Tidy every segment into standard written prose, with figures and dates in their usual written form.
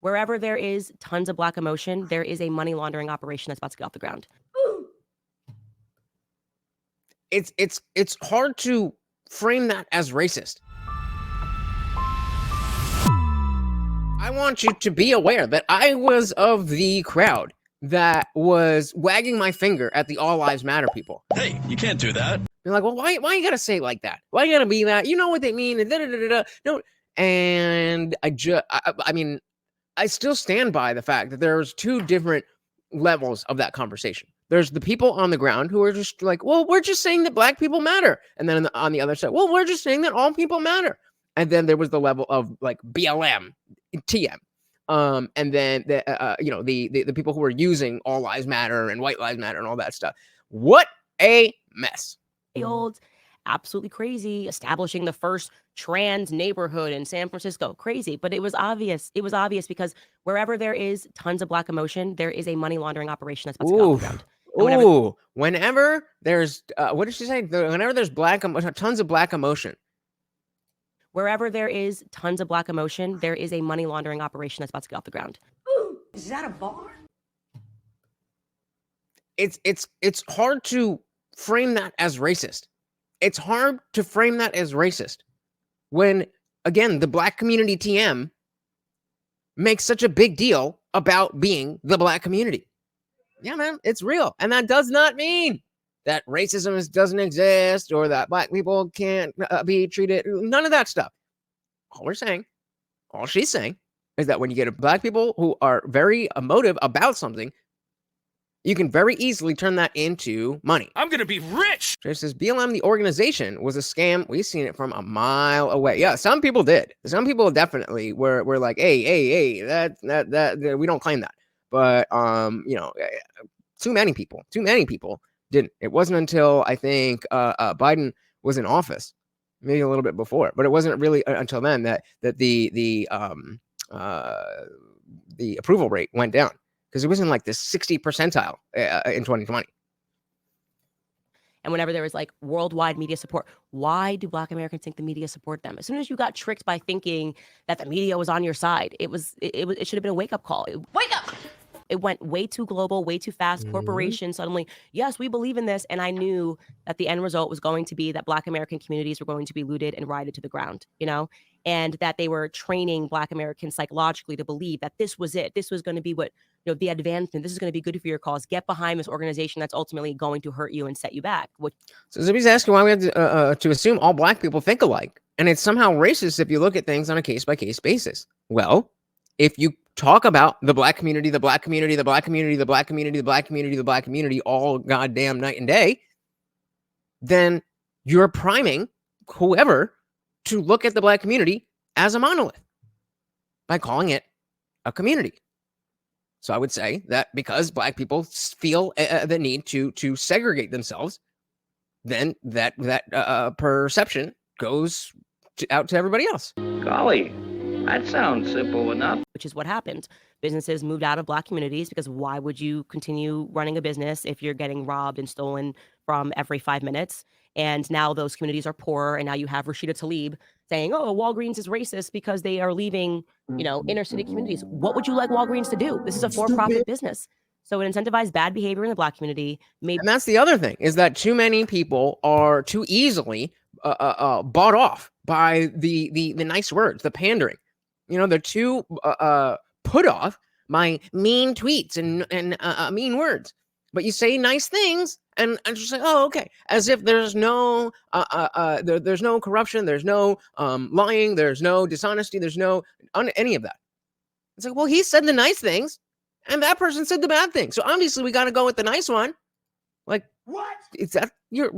Wherever there is tons of black emotion, there is a money laundering operation that's about to get off the ground. It's hard to frame that as racist. I want you to be aware that I was of the crowd that was wagging my finger at the All Lives Matter people. Hey, you can't do that. You're like, well, why you gotta say it like that? Why you gotta be that? You know what they mean? No, and I mean, I still stand by the fact that there's two different levels of that conversation. There's the people on the ground who are just like, well, we're just saying that black people matter. And then on the other side, well, we're just saying that all people matter. And then there was the level of like BLM, TM. And then the people who were using All Lives Matter and White Lives Matter and all that stuff. What a mess. Old, absolutely crazy, establishing the first trans neighborhood in San Francisco. Crazy, but it was obvious. It was obvious because wherever there is tons of black emotion, there is a money laundering operation that's about to get off the ground. Whenever there's what did she say? Whenever there's tons of black emotion. Wherever there is tons of black emotion, there is a money laundering operation that's about to get off the ground. Is that a bar? It's hard to frame that as racist. It's hard to frame that as racist when, again, the black community TM makes such a big deal about being the black community. Yeah, man, it's real. And that does not mean that racism doesn't exist or that black people can't be treated. None of that stuff. All she's saying is that when you get black people who are very emotive about something, you can very easily turn that into money. I'm going to be rich. She says BLM, the organization, was a scam. We've seen it from a mile away. Yeah, some people did. Some people definitely were like, hey, that we don't claim that. But too many people didn't. It wasn't until I think Biden was in office, maybe a little bit before, but it wasn't really until then that the approval rate went down. Because it was in like the 60 percentile in 2020. And whenever there was like worldwide media support, why do black Americans think the media support them? As soon as you got tricked by thinking that the media was on your side, it should have been a wake-up call. Wake up! It went way too global, way too fast. Mm-hmm. Corporations suddenly, yes, we believe in this. And I knew that the end result was going to be that black American communities were going to be looted and rioted to the ground, and that they were training black Americans psychologically to believe that this was it. This was going to be what, the advancement. This is going to be good for your cause. Get behind this organization that's ultimately going to hurt you and set you back. So Zippy's asking why we have to assume all black people think alike. And it's somehow racist if you look at things on a case-by-case basis. Well, if you talk about the black community, the black community, the black community, the black community, the black community, the black community, all goddamn night and day, then you're priming whoever to look at the black community as a monolith by calling it a community. So I would say that because black people feel the need to segregate themselves, then that perception goes out to everybody else. Golly, that sounds simple enough. Which is what happened. Businesses moved out of black communities because why would you continue running a business if you're getting robbed and stolen from every 5 minutes? And now those communities are poorer. And now you have Rashida Tlaib saying, oh, Walgreens is racist because they are leaving, inner city communities. What would you like Walgreens to do? This is a for-profit business. So it incentivized bad behavior in the black community. And that's the other thing, is that too many people are too easily bought off by the nice words, the pandering. They're too put off by mean tweets and mean words. But you say nice things and just say, oh, okay. As if there's no there's no corruption, there's no lying, there's no dishonesty, there's no any of that. It's like, well, he said the nice things and that person said the bad thing. So obviously we got to go with the nice one. Like, what? Is that your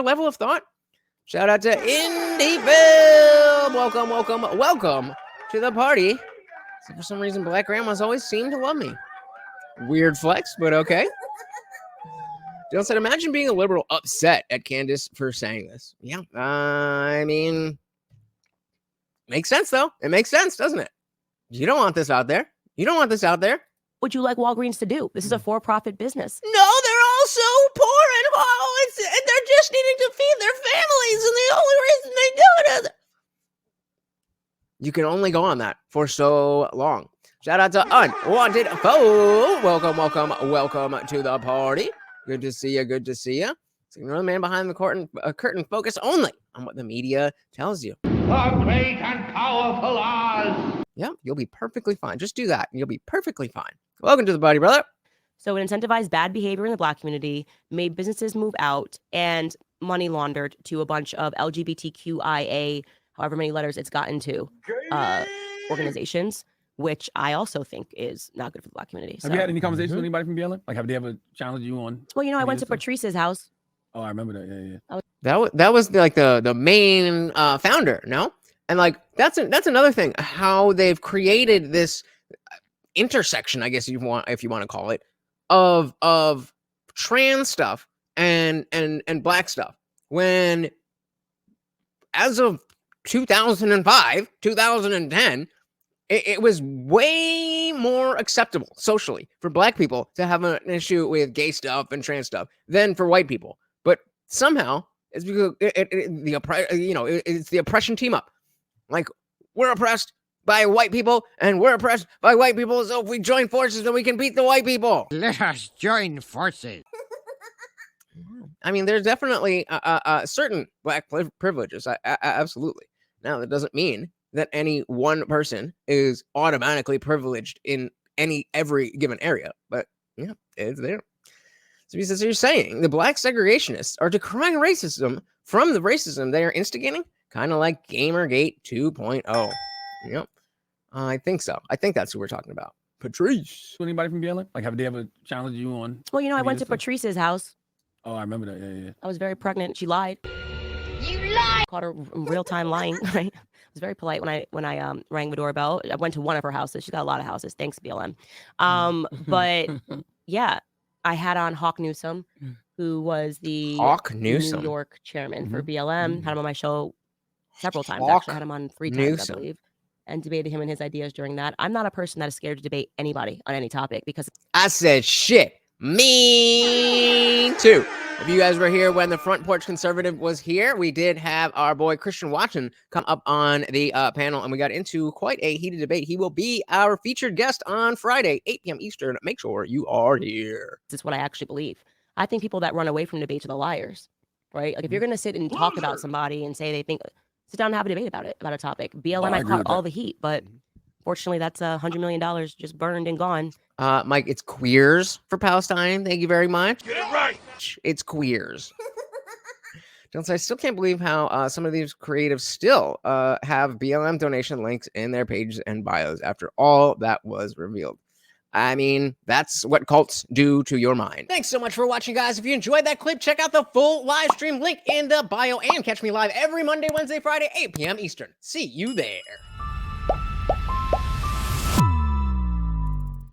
level of thought? Shout out to Indyville. Welcome to the party. So for some reason, black grandmas always seem to love me. Weird flex, but okay. Dylan said, imagine being a liberal upset at Candace for saying this. Yeah, I mean, makes sense, though. It makes sense, doesn't it? You don't want this out there. Would you like Walgreens to do? This is a for-profit business. No, they're all so poor and they're just needing to feed their families, and the only reason they do it is... You can only go on that for so long. Shout out to Unwanted Foe. Welcome, welcome, welcome to the party. Good to see you. Good to see you. So you're the man behind the curtain. Focus only on what the media tells you. The great and powerful Oz. Yeah, you'll be perfectly fine. Just do that, and you'll be perfectly fine. Welcome to the party, brother. So it incentivized bad behavior in the Black community, made businesses move out, and money laundered to a bunch of LGBTQIA, however many letters it's gotten to, organizations, which I also think is not good for the Black community. So. Have you had any conversations with anybody from BLM? Like, have they ever challenged you on? Well, I went to Patrice's house. Oh, I remember that. Yeah. That was like the main founder, no? And like that's another thing, how they've created this intersection, I guess if you want to call it, of trans stuff and Black stuff. When as of 2005, 2010, it was way more acceptable socially for Black people to have an issue with gay stuff and trans stuff than for white people. But somehow it's because it's the oppression team up. Like, we're oppressed by white people and we're oppressed by white people. So if we join forces, then we can beat the white people. Let us join forces. I mean, there's definitely certain Black privileges. Absolutely. Now, that doesn't mean that any one person is automatically privileged in every given area. But yeah, it's there. So you're saying the Black segregationists are decrying racism from the racism they are instigating? Kind of like Gamergate 2.0. Yep. I think so. I think that's who we're talking about. Patrice. Anybody from BLM? Like, have they ever challenged you on? Well, I went to Patrice's house. Oh, I remember that. Yeah. I was very pregnant. She lied. You lied. Caught her in real time lying. Right? I was very polite when I rang the doorbell. I went to one of her houses. She's got a lot of houses. Thanks, BLM. But yeah, I had on Hawk Newsom, who was the New York chairman for BLM. Had him on my show several times. Actually, I had him on 3 times, I believe, and debated him and his ideas during that. I'm not a person that is scared to debate anybody on any topic because I said shit. Me too. If you guys were here when the Front Porch Conservative was here, we did have our boy Christian Watson come up on the panel, and we got into quite a heated debate. He will be our featured guest on Friday, 8 p.m. Eastern. Make sure you are here. This is what I actually believe. I think people that run away from debates are the liars, right? Like, if you're going to sit and talk about somebody and say they think, sit down and have a debate about a topic. BLM, I caught all the heat, but fortunately, that's $100 million just burned and gone. Mike, it's queers for Palestine. Thank you very much. Get it right. It's queers. I still can't believe how some of these creatives still have BLM donation links in their pages and bios after all that was revealed. I mean, that's what cults do to your mind. Thanks so much for watching, guys. If you enjoyed that clip, check out the full live stream link in the bio and catch me live every Monday, Wednesday, Friday, 8 p.m. Eastern. See you there.